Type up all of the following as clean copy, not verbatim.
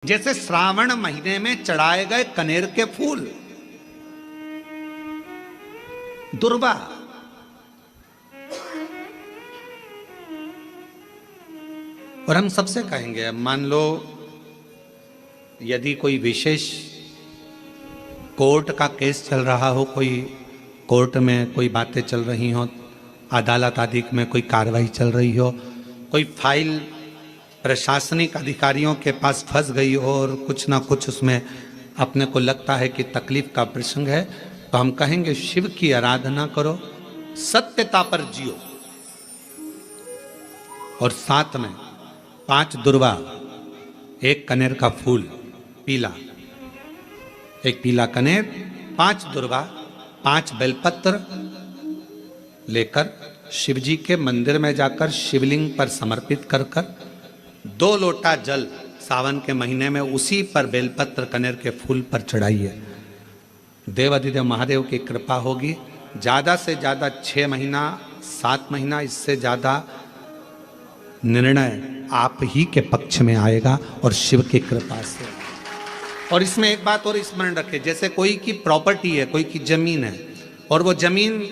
जैसे श्रावण महीने में चढ़ाए गए कनेर के फूल, दुर्वा, और हम सबसे कहेंगे, अब मान लो यदि कोई विशेष कोर्ट का केस चल रहा हो, कोई कोर्ट में कोई बातें चल रही हो, अदालत आदि में कोई कार्रवाई चल रही हो, कोई फाइल प्रशासनिक अधिकारियों के पास फंस गई हो और कुछ ना कुछ उसमें अपने को लगता है कि तकलीफ का प्रसंग है, तो हम कहेंगे शिव की आराधना करो, सत्यता पर जियो, और साथ में 5 दुर्वा, 1 कनेर का फूल पीला, 1 पीला कनेर, 5 दुर्वा, 5 बेलपत्र लेकर शिव जी के मंदिर में जाकर शिवलिंग पर समर्पित कर 2 लोटा जल सावन के महीने में उसी पर बेलपत्र कनेर के फूल पर चढ़ाइए। देवाधिदेव महादेव की कृपा होगी। ज़्यादा से ज़्यादा 6 महीना 7 महीना, इससे ज़्यादा निर्णय आप ही के पक्ष में आएगा और शिव की कृपा से। और इसमें एक बात और स्मरण रखें, जैसे कोई की प्रॉपर्टी है, कोई की जमीन है, और वो जमीन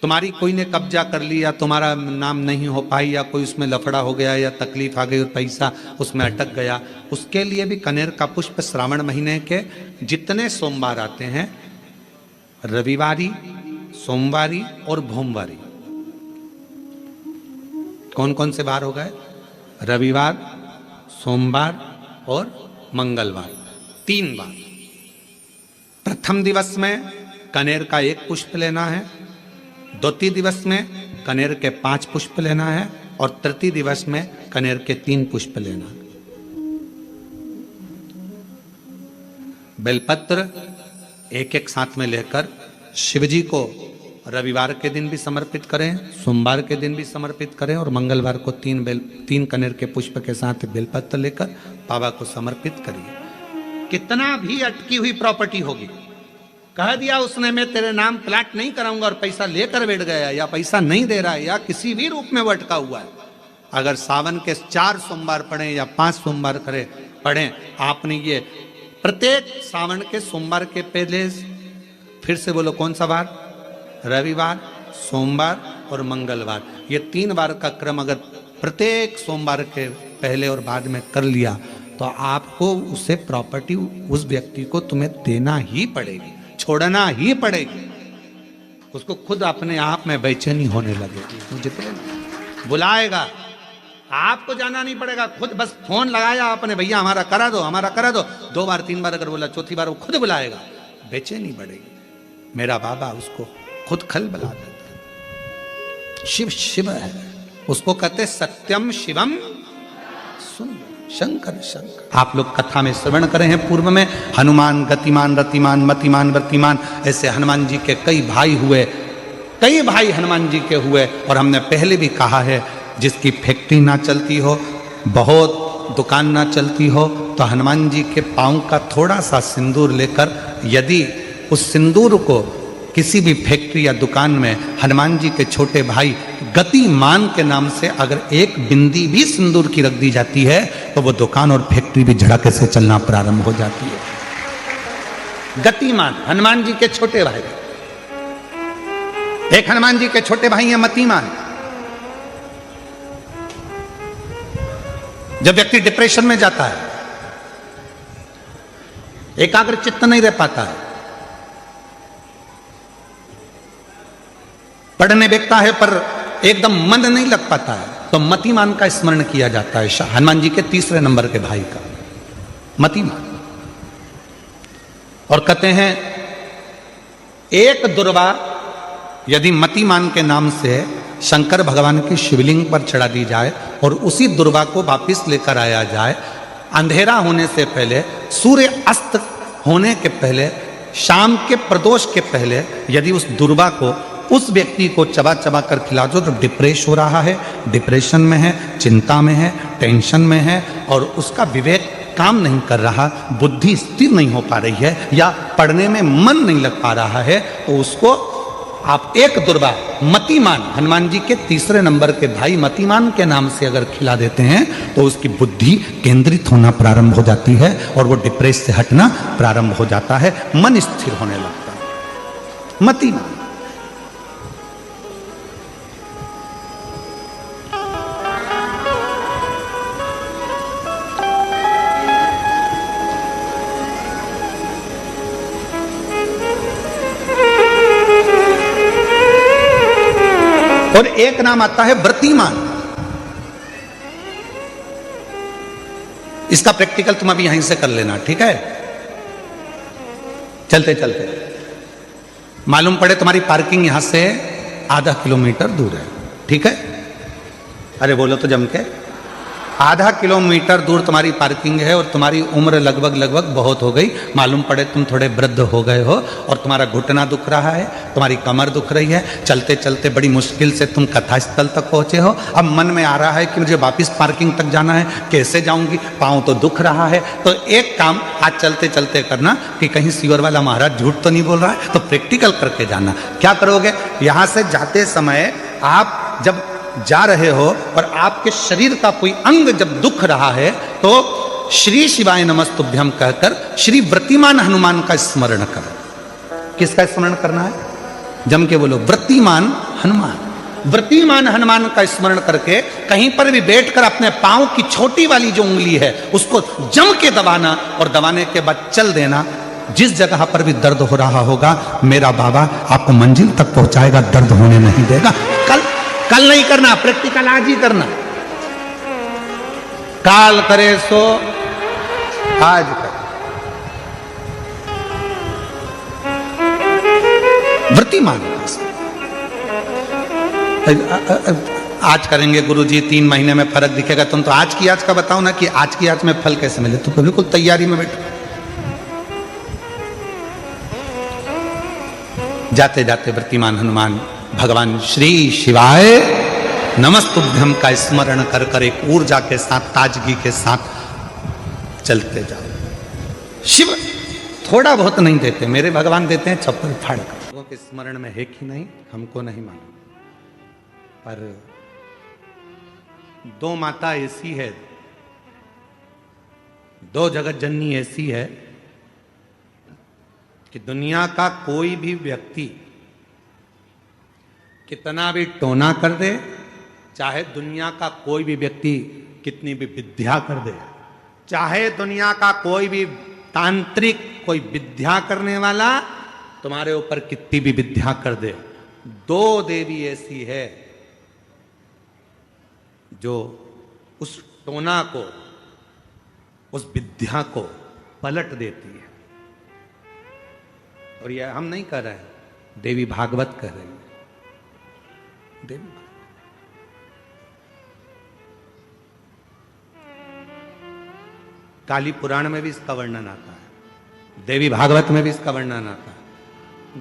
तुम्हारी कोई ने कब्जा कर लिया, तुम्हारा नाम नहीं हो पाई, या कोई उसमें लफड़ा हो गया, या तकलीफ आ गई और पैसा उसमें अटक गया, उसके लिए भी कनेर का पुष्प श्रावण महीने के जितने सोमवार आते हैं, रविवारी, सोमवारी और भोमवारी, कौन कौन से बार हो गए? रविवार, सोमवार और मंगलवार, 3 बार। प्रथम दिवस में कनेर का 1 पुष्प लेना है, द्वितीय दिवस में कनेर के 5 पुष्प लेना है, और तृतीय दिवस में कनेर के 3 पुष्प लेना है। बेलपत्र 1-1 साथ में लेकर शिव जी को रविवार के दिन भी समर्पित करें, सोमवार के दिन भी समर्पित करें, और मंगलवार को 3 कनेर के पुष्प के साथ बेलपत्र लेकर बाबा को समर्पित करिए। कितना भी अटकी हुई प्रॉपर्टी होगी, कह दिया उसने मैं तेरे नाम प्लाट नहीं कराऊंगा और पैसा लेकर बैठ गया, या पैसा नहीं दे रहा है, या किसी भी रूप में वो अटका हुआ है, अगर सावन के 4 सोमवार पढ़े या 5 सोमवार पढ़े, आपने ये प्रत्येक सावन के सोमवार के पहले, फिर से बोलो कौन सा बार? रविवार, सोमवार और मंगलवार, ये 3 बार का क्रम अगर प्रत्येक सोमवार के पहले और बाद में कर लिया, तो आपको उसे प्रॉपर्टी उस व्यक्ति को तुम्हें देना ही पड़ेगी, छोड़ना ही पड़ेगी। उसको खुद अपने आप में बेचैनी होने लगेगी, जितने बुलाएगा, आपको जाना नहीं पड़ेगा, खुद बस फोन लगाया आपने, भैया हमारा करा दो, हमारा करा दो, 2 बार 3 बार अगर बोला, चौथी बार वो खुद बुलाएगा, बेचैनी बढ़ेगी। मेरा बाबा उसको खुद खल बुला देता। शिव शिव है, उसको कहते सत्यम शिवम सुंदर, शंकर शंकर। आप लोग कथा में श्रवण करे हैं पूर्व में, हनुमान गतिमान रतिमान मतिमान व्रतिमान, ऐसे हनुमान जी के कई भाई हुए, कई भाई हनुमान जी के हुए। और हमने पहले भी कहा है, जिसकी फैक्ट्री ना चलती हो, बहुत दुकान ना चलती हो, तो हनुमान जी के पांव का थोड़ा सा सिंदूर लेकर, यदि उस सिंदूर को किसी भी फैक्ट्री या दुकान में हनुमान जी के छोटे भाई गतिमान के नाम से अगर 1 बिंदी भी सिंदूर की रख दी जाती है, तो वो दुकान और फैक्ट्री भी झड़के से चलना प्रारंभ हो जाती है। गतिमान हनुमान जी के छोटे भाई, एक हनुमान जी के छोटे भाई हैं मतिमान। जब व्यक्ति डिप्रेशन में जाता है, एकाग्र चित्त नहीं रह पाता है, पढ़ने बैठता है पर एकदम मन नहीं लग पाता है, तो मतिमान का स्मरण किया जाता है, हनुमान जी के 3रे नंबर के भाई का, मतिमान। और कहते हैं 1 दुर्वा यदि मतिमान के नाम से शंकर भगवान की शिवलिंग पर चढ़ा दी जाए, और उसी दुर्वा को वापिस लेकर आया जाए, अंधेरा होने से पहले, सूर्य अस्त होने के पहले, शाम के प्रदोष के पहले, यदि उस दुर्वा को उस व्यक्ति को चबा चबा कर खिला दो, जो डिप्रेस हो रहा है, डिप्रेशन में है, चिंता में है, टेंशन में है, और उसका विवेक काम नहीं कर रहा, बुद्धि स्थिर नहीं हो पा रही है, या पढ़ने में मन नहीं लग पा रहा है, तो उसको आप एक दुर्वा मतिमान, हनुमान जी के तीसरे नंबर के भाई मतिमान के नाम से अगर खिला देते हैं तो उसकी बुद्धि केंद्रित होना प्रारंभ हो जाती है और वो डिप्रेस से हटना प्रारंभ हो जाता है, मन स्थिर होने लगता है। मतिमान। और एक नाम आता है व्रतिमान। इसका प्रैक्टिकल तुम अभी यहीं से कर लेना, ठीक है? चलते चलते मालूम पड़े तुम्हारी पार्किंग यहां से आधा किलोमीटर दूर है, ठीक है? अरे बोलो तो जम के। आधा किलोमीटर दूर तुम्हारी पार्किंग है और तुम्हारी उम्र लगभग बहुत हो गई। मालूम पड़े तुम थोड़े वृद्ध हो गए हो और तुम्हारा घुटना दुख रहा है, तुम्हारी कमर दुख रही है, चलते चलते बड़ी मुश्किल से तुम कथा स्थल तक पहुंचे हो। अब मन में आ रहा है कि मुझे वापस पार्किंग तक जाना है, कैसे जाऊंगी, पाँव तो दुख रहा है। तो एक काम आज चलते चलते करना कि कहीं सीवर वाला महाराज झूठ तो नहीं बोल रहा है, तो प्रैक्टिकल करके जाना। क्या करोगे? यहां से जाते समय आप जब जा रहे हो और आपके शरीर का कोई अंग जब दुख रहा है तो श्री शिवाय नमस्तुभ्यम कहकर श्री व्रतिमान हनुमान का स्मरण करो। किसका स्मरण करना है? जम के बोलो, व्रतिमान हनुमान। व्रतिमान हनुमान का स्मरण करके कहीं पर भी बैठकर अपने पांव की छोटी वाली जो उंगली है उसको जम के दबाना और दबाने के बाद चल देना। जिस जगह पर भी दर्द हो रहा होगा मेरा बाबा आपको मंजिल तक पहुंचाएगा, दर्द होने नहीं देगा। कल नहीं करना, प्रैक्टिकल आज ही करना। काल करे सो आज कर। व्रतिमान आज करेंगे गुरुजी, 3 महीने में फर्क दिखेगा। तुम तो आज का बताओ ना कि आज की आज में फल कैसे मिले। तो बिल्कुल तैयारी में बैठो। जाते जाते व्रतिमान हनुमान भगवान श्री शिवाय नमस्तुभ्यम का स्मरण कर कर एक ऊर्जा के साथ, ताजगी के साथ चलते जाओ। शिव थोड़ा बहुत नहीं देते, मेरे भगवान देते हैं चप्पल फाड़ कर। लोगों के स्मरण में है कि नहीं हमको नहीं मालूम, पर 2 माता ऐसी है, 2 जगत जननी ऐसी है कि दुनिया का कोई भी व्यक्ति कितना भी टोना कर दे, चाहे दुनिया का कोई भी व्यक्ति कितनी भी विद्या कर दे, चाहे दुनिया का कोई भी तांत्रिक कोई विद्या करने वाला तुम्हारे ऊपर कितनी भी विद्या कर दे, 2 देवी ऐसी है जो उस टोना को, उस विद्या को पलट देती है। और यह हम नहीं कर रहे हैं, देवी भागवत कर रही है। देवी काली पुराण में भी इसका वर्णन आता है, देवी भागवत में भी इसका वर्णन आता है।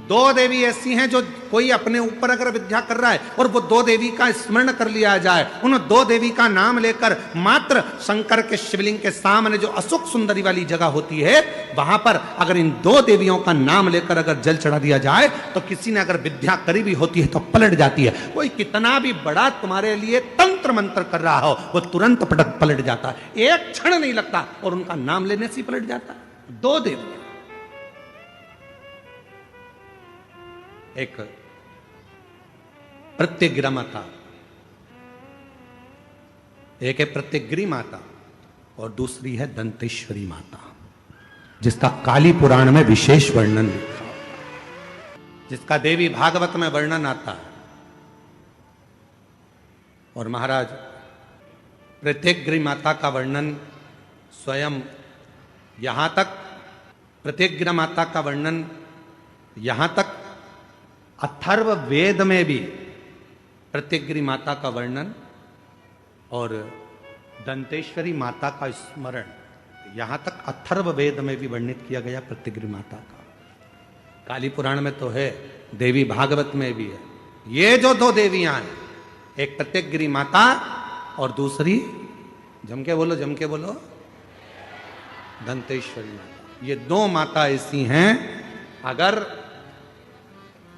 2 देवी ऐसी हैं जो कोई अपने ऊपर अगर विद्या कर रहा है और वो 2 देवी का स्मरण कर लिया जाए, उन 2 देवी का नाम लेकर मात्र शंकर के शिवलिंग के सामने जो अशोक सुंदरी वाली जगह होती है वहां पर अगर इन 2 देवियों का नाम लेकर अगर जल चढ़ा दिया जाए तो किसी ने अगर विद्या करी भी होती है तो पलट जाती है। कोई कितना भी बड़ा तुम्हारे लिए तंत्र मंत्र कर रहा हो वो तुरंत पलट जाता है, एक क्षण नहीं लगता और उनका नाम लेने से पलट जाता है। 2 देवियां, एक प्रत्यग्रा माता, एक है प्रत्यग्री माता और दूसरी है दंतेश्वरी माता, जिसका काली पुराण में विशेष वर्णन लिखा, जिसका देवी भागवत में वर्णन आता है। और महाराज प्रत्यग्री माता का वर्णन स्वयं यहां तक, प्रत्यग्रा माता का वर्णन यहां तक अथर्व वेद में भी प्रत्यग्री माता का वर्णन और दंतेश्वरी माता का स्मरण यहां तक अथर्व वेद में भी वर्णित किया गया प्रत्यग्री माता का। काली पुराण में तो है, देवी भागवत में भी है। ये जो 2 देवियां हैं, एक प्रत्यग्री माता और दूसरी जम के बोलो दंतेश्वरी माता। ये 2 माता ऐसी हैं, अगर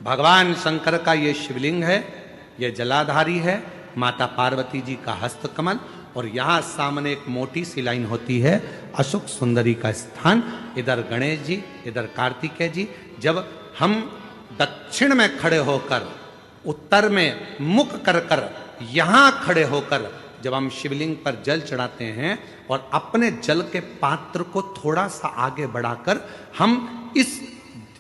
भगवान शंकर का ये शिवलिंग है, ये जलाधारी है, माता पार्वती जी का हस्तकमल, और यहां सामने एक मोटी सी लाइन होती है अशोक सुंदरी का स्थान। इधर गणेश जी, इधर कार्तिकेय जी। जब हम दक्षिण में खड़े होकर, उत्तर में मुख कर कर, यहां खड़े होकर जब हम शिवलिंग पर जल चढ़ाते हैं और अपने जल के पात्र को थोड़ा सा आगे बढ़ाकर हम इस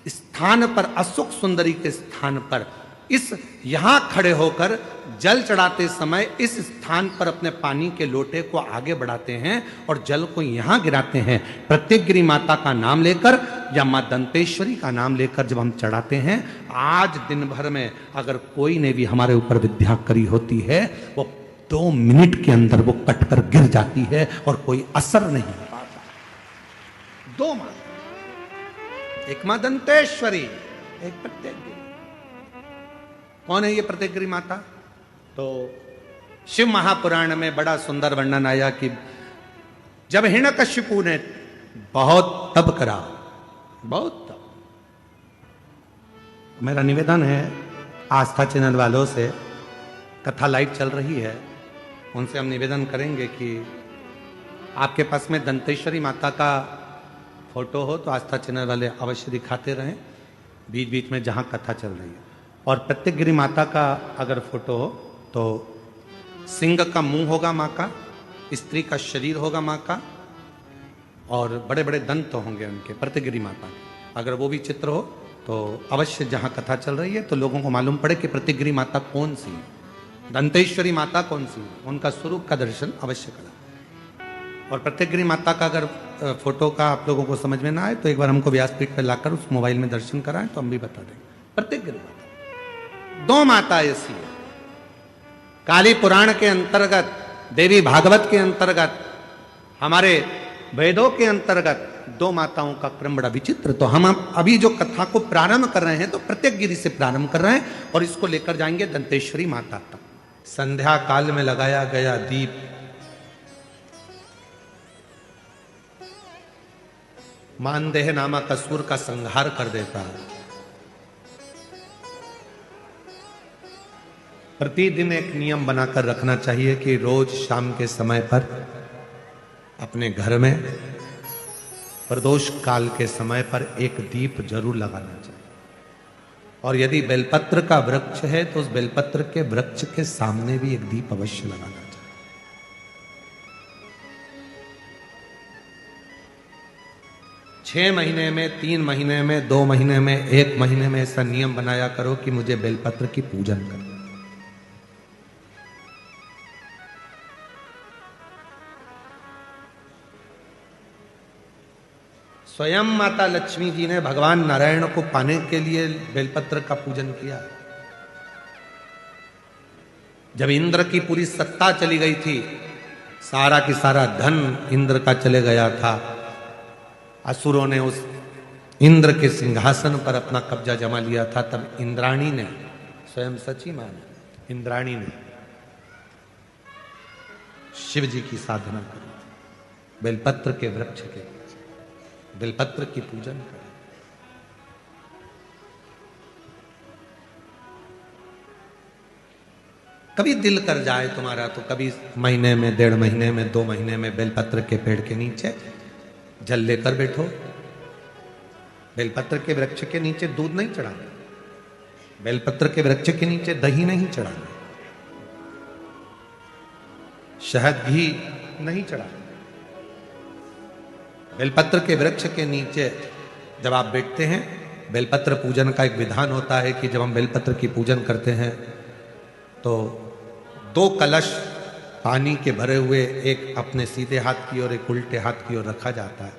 स्थान पर, अशोक सुंदरी के स्थान पर, इस यहां खड़े होकर जल चढ़ाते समय इस स्थान पर अपने पानी के लोटे को आगे बढ़ाते हैं और जल को यहां गिराते हैं। प्रत्येकगिरी माता का नाम लेकर या मां दंतेश्वरी का नाम लेकर जब हम चढ़ाते हैं, आज दिन भर में अगर कोई ने भी हमारे ऊपर विद्या करी होती है, वो 2 मिनट के अंदर वो कटकर गिर जाती है और कोई असर नहीं हो पाता। 2 माता, एक मां दंतेश्वरी, एक प्रत्येकगिरी। कौन है ये प्रत्येकगिरी माता? तो शिव महापुराण में बड़ा सुंदर वर्णन आया कि जब हिरण्यकशिपु ने बहुत तप करा, बहुत तप। मेरा निवेदन है आस्था चैनल वालों से, कथा लाइव चल रही है, उनसे हम निवेदन करेंगे कि आपके पास में दंतेश्वरी माता का फोटो हो तो आस्था चैनल वाले अवश्य दिखाते रहें बीच बीच में जहां कथा चल रही है। और प्रत्येकगिरी माता का अगर फोटो हो तो सिंह का मुंह होगा माँ का, स्त्री का शरीर होगा माँ का, और बड़े बड़े दंत होंगे उनके, प्रत्येकगिरी माता के। अगर वो भी चित्र हो तो अवश्य जहां कथा चल रही है तो लोगों को मालूम पड़े कि प्रत्येकगिरी माता कौन सी है, दंतेश्वरी माता कौन सी है, उनका स्वरूप का दर्शन अवश्य करा। और प्रत्येकगिरी माता का अगर फोटो का आप लोगों को समझ में ना आए तो एक बार हमको व्यासपीठ पर लाकर उस मोबाइल में दर्शन कराएं तो हम भी बता देंगे। प्रत्येकगिरी माता 2 माता ऐसी है। काली पुराण के अंतर्गत, देवी भागवत के अंतर्गत, हमारे वेदों के अंतर्गत 2 माताओं का क्रम बड़ा विचित्र। तो हम अभी जो कथा को प्रारंभ कर रहे हैं तो प्रत्येकगिरी से प्रारंभ कर रहे हैं और इसको लेकर जाएंगे दंतेश्वरी माता तक। संध्या काल में लगाया गया दीप मानदेह नामक असुर का संहार कर देता है। प्रतिदिन एक नियम बनाकर रखना चाहिए कि रोज शाम के समय पर अपने घर में प्रदोष काल के समय पर एक दीप जरूर लगाना चाहिए। और यदि बेलपत्र का वृक्ष है तो उस बेलपत्र के वृक्ष के सामने भी एक दीप अवश्य लगाना चाहिए। 6 महीने में, 3 महीने में, 2 महीने में, 1 महीने में ऐसा नियम बनाया करो कि मुझे बेलपत्र की पूजन करना। स्वयं माता लक्ष्मी जी ने भगवान नारायण को पाने के लिए बेलपत्र का पूजन किया। जब इंद्र की पूरी सत्ता चली गई थी, सारा की सारा धन इंद्र का चले गया था, असुरों ने उस इंद्र के सिंहासन पर अपना कब्जा जमा लिया था, तब इंद्राणी ने, स्वयं सची माने, इंद्राणी ने शिव जी की साधना करी, बेलपत्र के वृक्ष के, बेलपत्र की पूजन करें। कभी दिल कर जाए तुम्हारा तो कभी महीने में, 1.5 महीने में, 2 महीने में बेलपत्र के पेड़ के नीचे जल लेकर बैठो। बेलपत्र के वृक्ष के नीचे दूध नहीं चढ़ाना, बेलपत्र के वृक्ष के नीचे दही नहीं चढ़ाना, शहद घी नहीं चढ़ाना। बेलपत्र के वृक्ष के नीचे जब आप बैठते हैं, बेलपत्र पूजन का एक विधान होता है कि जब हम बेलपत्र की पूजन करते हैं तो 2 कलश पानी के भरे हुए, एक अपने सीधे हाथ की ओर, एक उल्टे हाथ की ओर रखा जाता है।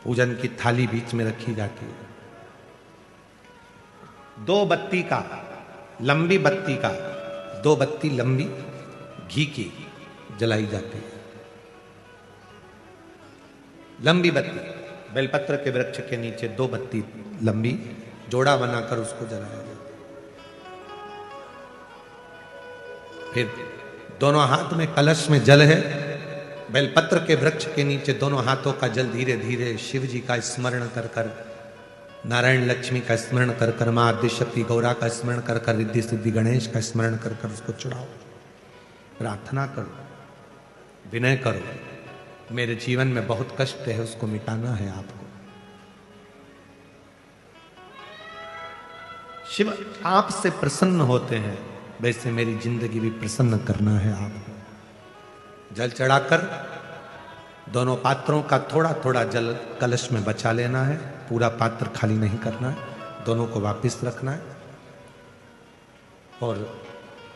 पूजन की थाली बीच में रखी जाती है। 2 बत्ती का, लंबी बत्ती का, 2 बत्ती लंबी घी की जलाई जाती है। लंबी बत्ती, बेलपत्र के वृक्ष के नीचे 2 बत्ती लंबी जोड़ा बनाकर उसको जलाया जाता है। फिर दोनों हाथ में कलश में जल है, बेलपत्र के वृक्ष के नीचे दोनों हाथों का जल धीरे धीरे शिव जी का स्मरण कर कर नारायण लक्ष्मी का स्मरण कर कर, मां आदिशक्ति गौरा का स्मरण कर कर, रिद्धि सिद्धि गणेश का स्मरण कर कर उसको चढ़ाओ। प्रार्थना करो, विनय करो, मेरे जीवन में बहुत कष्ट है, उसको मिटाना है आपको। शिव आपसे प्रसन्न होते हैं, वैसे मेरी जिंदगी भी प्रसन्न करना है आपको। जल चढ़ाकर दोनों पात्रों का थोड़ा थोड़ा जल कलश में बचा लेना है, पूरा पात्र खाली नहीं करना है, दोनों को वापस रखना है। और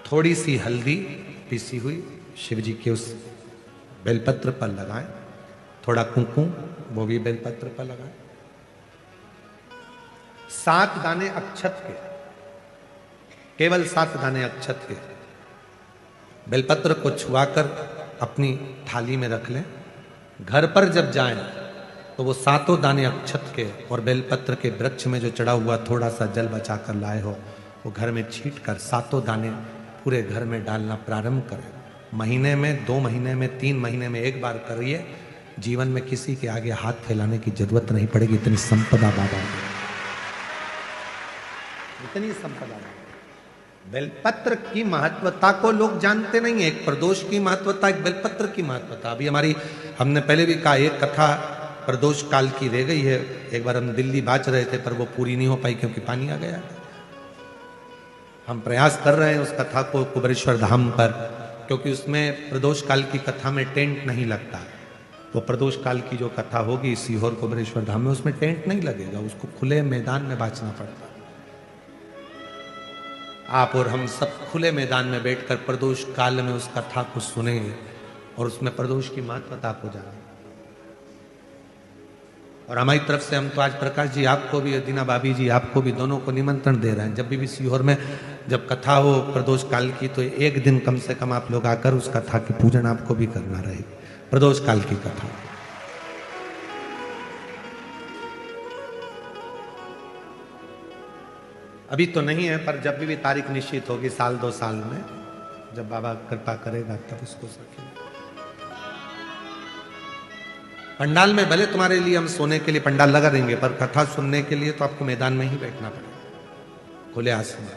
थोड़ी सी हल्दी पीसी हुई शिव जी के उस बेलपत्र पर लगाएं, थोड़ा कुंकुम वो भी बेलपत्र पर लगाएं। 7 दाने अक्षत के, केवल 7 दाने अक्षत के बेलपत्र को छुआकर अपनी थाली में रख लें। घर पर जब जाएं तो वो 7 दाने अक्षत के और बेलपत्र के वृक्ष में जो चढ़ा हुआ थोड़ा सा जल बचा कर लाए हो, वो घर में छींट कर 7 दाने पूरे घर में डालना प्रारंभ करें। महीने में, 2 महीने में, 3 महीने में एक बार करिए, जीवन में किसी के आगे हाथ फैलाने की जरूरत नहीं पड़ेगी। इतनी संपदा बाबा, इतनी संपदा। बेलपत्र की महत्वता को लोग जानते नहीं है। एक प्रदोष की महत्वता, एक बेलपत्र की महत्वता। अभी हमने पहले भी कहा, एक कथा प्रदोष काल की रह गई है। एक बार हम दिल्ली बाच रहे थे पर वो पूरी नहीं हो पाई क्योंकि पानी आ गया। हम प्रयास कर रहे हैं उस कथा को कुबेरेश्वर धाम पर, क्योंकि उसमें प्रदोष काल की कथा में टेंट नहीं लगता। वो प्रदोष काल की जो कथा होगी सीहोर कुबेरेश्वर धाम में, उसमें टेंट नहीं लगेगा, उसको खुले मैदान में बांचना पड़ता। आप और हम सब खुले मैदान में बैठकर प्रदोष काल में उस कथा को सुनेंगे और उसमें प्रदोष की महत्वता को जानेंगे। और हमारी तरफ से हम तो आज प्रकाश जी आपको भी, दीना भाभी जी आपको भी, दोनों को निमंत्रण दे रहे हैं। जब भी सीहोर में जब कथा हो प्रदोष काल की, तो एक दिन कम से कम आप लोग आकर उस कथा की पूजन आपको भी करना रहेगी, प्रदोष काल की कथा। अभी तो नहीं है, पर जब भी तारीख निश्चित होगी, 1-2 साल में, जब बाबा कृपा करेगा तब उसको सकेंगे। पंडाल में भले तुम्हारे लिए हम सोने के लिए पंडाल लगा देंगे, पर कथा सुनने के लिए तो आपको मैदान में ही बैठना पड़ेगा, खुले आसमान।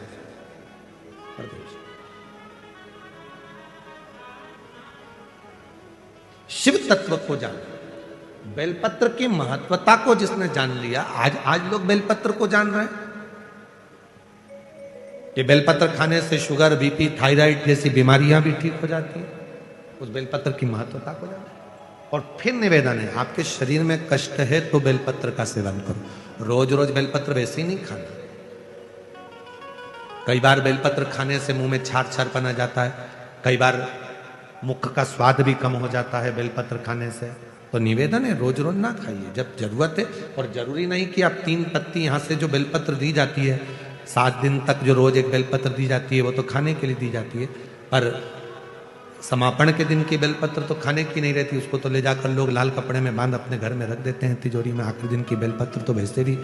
शिव तत्व को जान, बेलपत्र की महत्वता को जिसने जान लिया, आज लोग बेलपत्र को जान रहे हैं कि बेलपत्र खाने से शुगर, बीपी, थायराइड जैसी बीमारियां भी ठीक हो जाती हैं। उस बेलपत्र की महत्वता को जान। और फिर निवेदन है, आपके शरीर में कष्ट है तो बेलपत्र का सेवन करो। रोज रोज बेलपत्र वैसे ही नहीं खाना। कई बार बेलपत्र खाने से मुंह में छार छारपन आ जाता है, कई बार मुख का स्वाद भी कम हो जाता है बेलपत्र खाने से। तो निवेदन है, रोज रोज ना खाइए, जब जरूरत है। और जरूरी नहीं कि आप 3 पत्ती यहाँ से जो बेलपत्र दी जाती है 7 दिन तक, जो रोज एक बेलपत्र दी जाती है, वो तो खाने के लिए दी जाती है। पर समापन के दिन की बेलपत्र तो खाने की नहीं रहती, उसको तो ले जाकर लोग लाल कपड़े में बांध अपने घर में रख देते हैं तिजोरी में। आखिरी दिन की बेलपत्र तो वैसे भी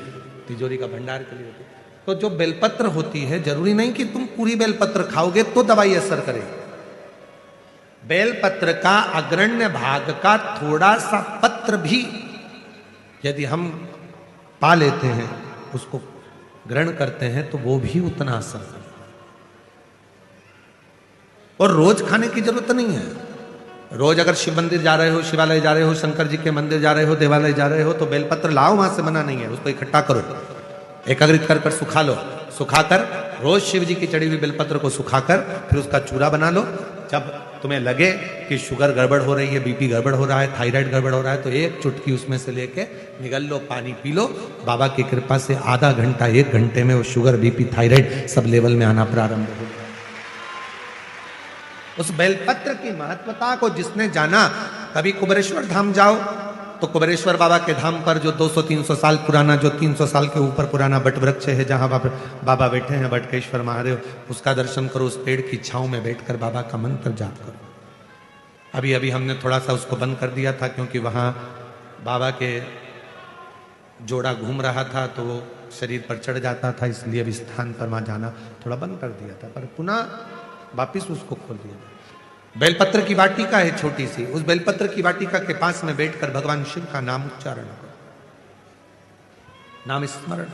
तिजोरी का भंडार के लिए होती है। तो जो बेलपत्र होती है, जरूरी नहीं कि तुम पूरी बेलपत्र खाओगे तो दवाई असर करेगी। बेलपत्र का अग्रण्य भाग का थोड़ा सा पत्र भी यदि हम पा लेते हैं, उसको ग्रहण करते हैं, तो वो भी उतना असर करता है। और रोज खाने की जरूरत नहीं है। रोज अगर शिव मंदिर जा रहे हो, शिवालय जा रहे हो, शंकर जी के मंदिर जा रहे हो, देवालय जा रहे हो, तो बेलपत्र लाओ, वहां से मना नहीं है। उसको इकट्ठा करो, एकाग्रित कर कर सुखा लो। सुखाकर रोज शिव जी की चढ़ी हुई बेलपत्र को सुखाकर फिर उसका चूरा बना लो। जब तुम्हें लगे कि शुगर गड़बड़ हो रही है, बीपी गड़बड़ हो रहा है, थायराइड गड़बड़ हो रहा है, तो एक चुटकी उसमें से लेके निगल लो, पानी पी लो। बाबा की कृपा से आधा घंटा, 1 घंटे में वो sugar, BP, thyroid sub level में आना प्रारंभ हो। उस बेलपत्र की महत्वता को जिसने जाना, कभी कुबेरेश्वर धाम जाओ तो कुबेरेश्वर बाबा के धाम पर जो 200-300 साल पुराना, जो 300 साल के ऊपर पुराना बट वृक्ष है, जहां बाबा बैठे हैं, बटकेश्वर महादेव, उसका दर्शन करो। उस पेड़ की छांव में बैठकर बाबा का मंत्र जाप करो। अभी अभी हमने थोड़ा सा उसको बंद कर दिया था, क्योंकि वहां बाबा के जोड़ा घूम रहा था तो वो शरीर पर चढ़ जाता था, इसलिए अब स्थान पर वहां जाना थोड़ा बंद कर दिया था, पर पुनः वापिस उसको खोल दिया। बेलपत्र की वाटिका है छोटी सी, उस बेलपत्र की वाटिका के पास में बैठकर भगवान शिव का नाम उच्चारण करो, नाम स्मरण।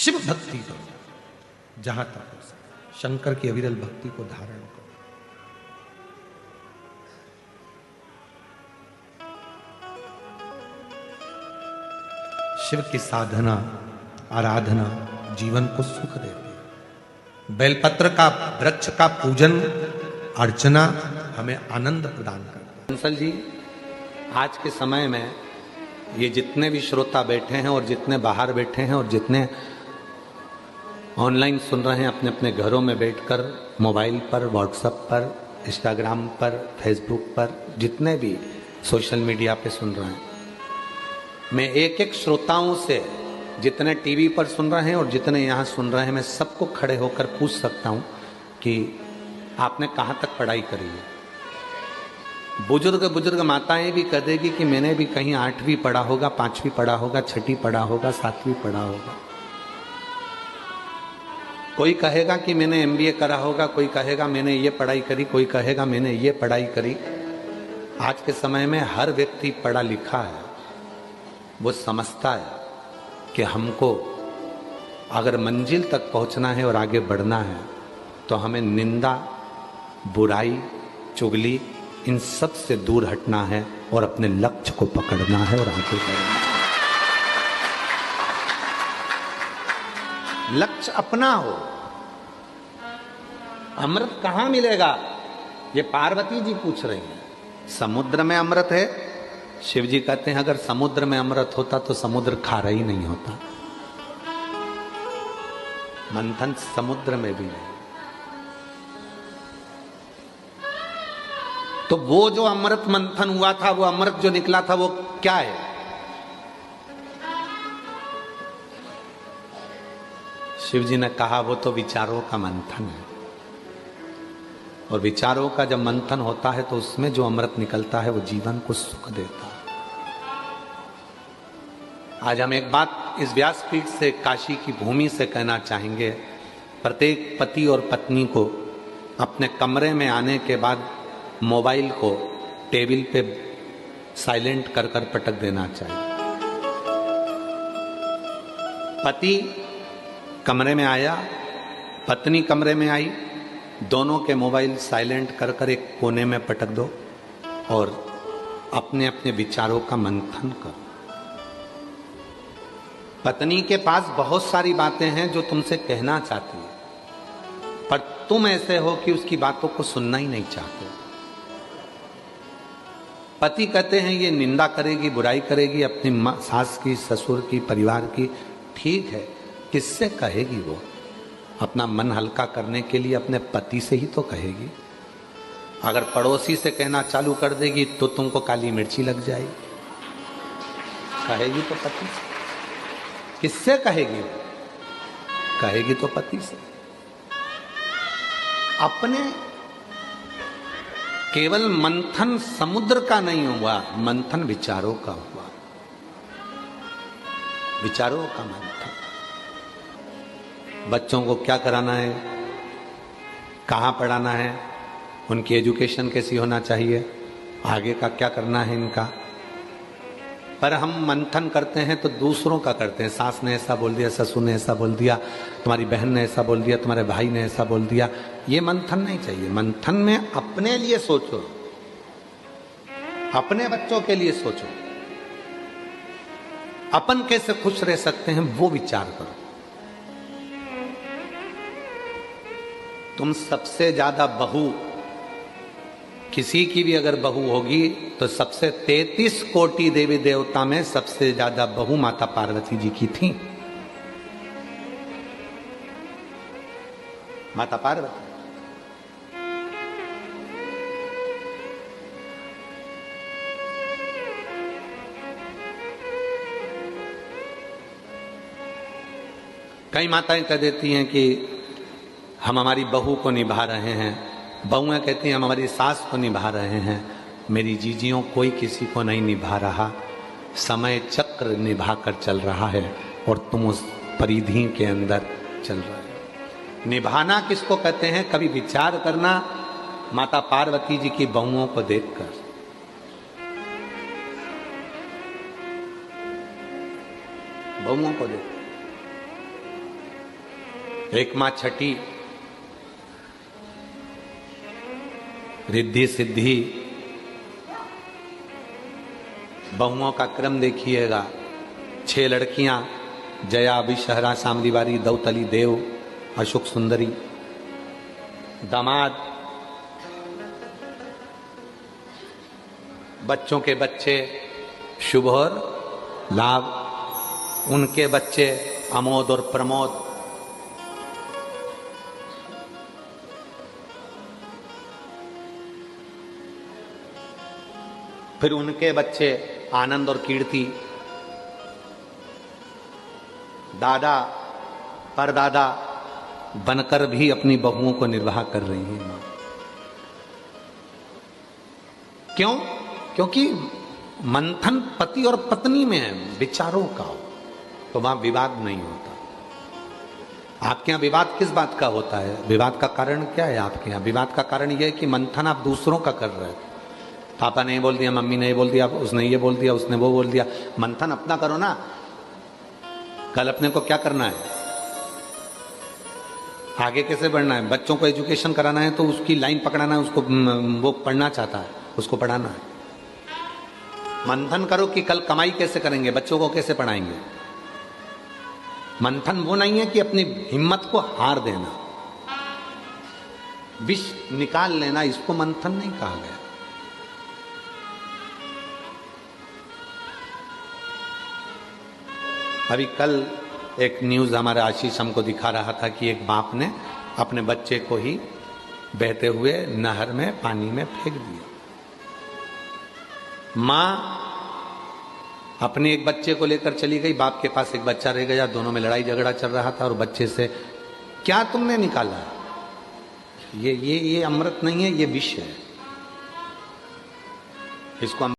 शिव भक्ति करो जहां तक हो सके, शंकर की अविरल भक्ति को धारण करो। शिव की साधना आराधना जीवन को सुख देती है। बेलपत्र का वृक्ष का पूजन अर्चना हमें आनंद प्रदान करता है। बंसल जी, आज के समय में ये जितने भी श्रोता बैठे हैं और जितने बाहर बैठे हैं और जितने ऑनलाइन सुन रहे हैं अपने अपने घरों में बैठकर, मोबाइल पर, व्हाट्सएप पर, इंस्टाग्राम पर, फेसबुक पर, जितने भी सोशल मीडिया पे सुन रहे हैं, मैं एक एक श्रोताओं से, जितने टीवी पर सुन रहे हैं और जितने यहाँ सुन रहे हैं, मैं सबको खड़े होकर पूछ सकता हूँ कि आपने कहाँ तक पढ़ाई करी है। बुजुर्ग माताएं भी कह देगी कि मैंने भी कहीं 8वीं पढ़ा होगा, 5वीं पढ़ा होगा, 6ठी पढ़ा होगा, 7वीं पढ़ा होगा। कोई कहेगा कि मैंने MBA करा होगा, कोई कहेगा मैंने ये पढ़ाई करी, कोई कहेगा मैंने ये पढ़ाई करी। आज के समय में हर व्यक्ति पढ़ा लिखा है, वो समझता है कि हमको अगर मंजिल तक पहुंचना है और आगे बढ़ना है तो हमें निंदा, बुराई, चुगली, इन सब से दूर हटना है और अपने लक्ष्य को पकड़ना है और आगे बढ़ना है। लक्ष्य अपना हो। अमृत कहां मिलेगा, ये पार्वती जी पूछ रही हैं। समुद्र में अमृत है। शिव जी कहते हैं अगर समुद्र में अमृत होता तो समुद्र खारा ही नहीं होता। मंथन समुद्र में भी नहीं। तो वो जो अमृत मंथन हुआ था, वो अमृत जो निकला था, वो क्या है? शिव जी ने कहा वो तो विचारों का मंथन है। और विचारों का जब मंथन होता है तो उसमें जो अमृत निकलता है वो जीवन को सुख देता है। आज हम एक बात इस व्यासपीठ से, काशी की भूमि से कहना चाहेंगे। प्रत्येक पति और पत्नी को अपने कमरे में आने के बाद मोबाइल को टेबल पे साइलेंट कर कर पटक देना चाहिए। पति कमरे में आया, पत्नी कमरे में आई, दोनों के मोबाइल साइलेंट कर कर एक कोने में पटक दो और अपने अपने विचारों का मंथन करो। पत्नी के पास बहुत सारी बातें हैं जो तुमसे कहना चाहती है, पर तुम ऐसे हो कि उसकी बातों को सुनना ही नहीं चाहते। पति कहते हैं ये निंदा करेगी, बुराई करेगी अपनी सास की, ससुर की, परिवार की। ठीक है, किससे कहेगी? वो अपना मन हल्का करने के लिए अपने पति से ही तो कहेगी। अगर पड़ोसी से कहना चालू कर देगी तो तुमको काली मिर्ची लग जाएगी। कहेगी तो पति से। किससे कहेगी? कहेगी तो पति से। अपने केवल मंथन समुद्र का नहीं हुआ, मंथन विचारों का हुआ। विचारों का मंथन। बच्चों को क्या कराना है, कहाँ पढ़ाना है, उनकी एजुकेशन कैसी होना चाहिए, आगे का क्या करना है इनका। पर हम मंथन करते हैं तो दूसरों का करते हैं। सास ने ऐसा बोल दिया, ससुर ने ऐसा बोल दिया, तुम्हारी बहन ने ऐसा बोल दिया, तुम्हारे भाई ने ऐसा बोल दिया। ये मंथन नहीं चाहिए। मंथन में अपने लिए सोचो, अपने बच्चों के लिए सोचो, अपन कैसे खुश रह सकते हैं वो विचार करो। तुम सबसे ज्यादा बहू, किसी की भी अगर बहू होगी तो सबसे 33 कोटि देवी देवता में सबसे ज्यादा बहू माता पार्वती जी की थी। माता पार्वती। कई माताएं कह देती हैं कि हम हमारी बहू को निभा रहे हैं, बहुएं कहती हैं हम हमारी सास को निभा रहे हैं। मेरी जीजियों, कोई किसी को नहीं निभा रहा, समय चक्र निभा कर चल रहा है और तुम उस परिधि के अंदर चल रहे हो। निभाना किसको कहते हैं? कभी विचार करना माता पार्वती जी की बहुओं को देखकर। बहुओं को देख, एक मां छठी रिद्धि सिद्धि बहुओं का क्रम देखिएगा। 6 लड़कियां, जया, विषहरा, सामदीवारी, दौतली, देव, अशोक सुंदरी। दामाद, बच्चों के बच्चे शुभ और लाभ, उनके बच्चे अमोद और प्रमोद। फिर उनके बच्चे आनंद और कीर्ति। दादा परदादा बनकर भी अपनी बहुओं को निर्वाह कर रही है मां। क्यों? क्योंकि मंथन पति और पत्नी में है, विचारों का, तो वहां विवाद नहीं होता। आपके यहां विवाद किस बात का होता है? विवाद का कारण क्या है आपके यहां? विवाद का कारण यह है कि मंथन आप दूसरों का कर रहे हैं। पापा ने बोल दिया, मम्मी ने बोल दिया, उसने ये बोल दिया, उसने वो बोल दिया। मंथन अपना करो ना। कल अपने को क्या करना है, आगे कैसे बढ़ना है, बच्चों को एजुकेशन कराना है तो उसकी लाइन पकड़ाना है, उसको वो पढ़ना चाहता है, उसको पढ़ाना है। मंथन करो कि कल कमाई कैसे करेंगे, बच्चों को कैसे पढ़ाएंगे। मंथन वो नहीं है कि अपनी हिम्मत को हार देना, विष निकाल लेना, इसको मंथन नहीं कहा गया। अभी कल एक न्यूज हमारे आशीष हमको दिखा रहा था कि एक बाप ने अपने बच्चे को ही बहते हुए नहर में, पानी में फेंक दिया। मां अपने एक बच्चे को लेकर चली गई, बाप के पास एक बच्चा रह गया, दोनों में लड़ाई झगड़ा चल रहा था और बच्चे से क्या तुमने निकाला, ये अमृत नहीं है, ये विष है, इसको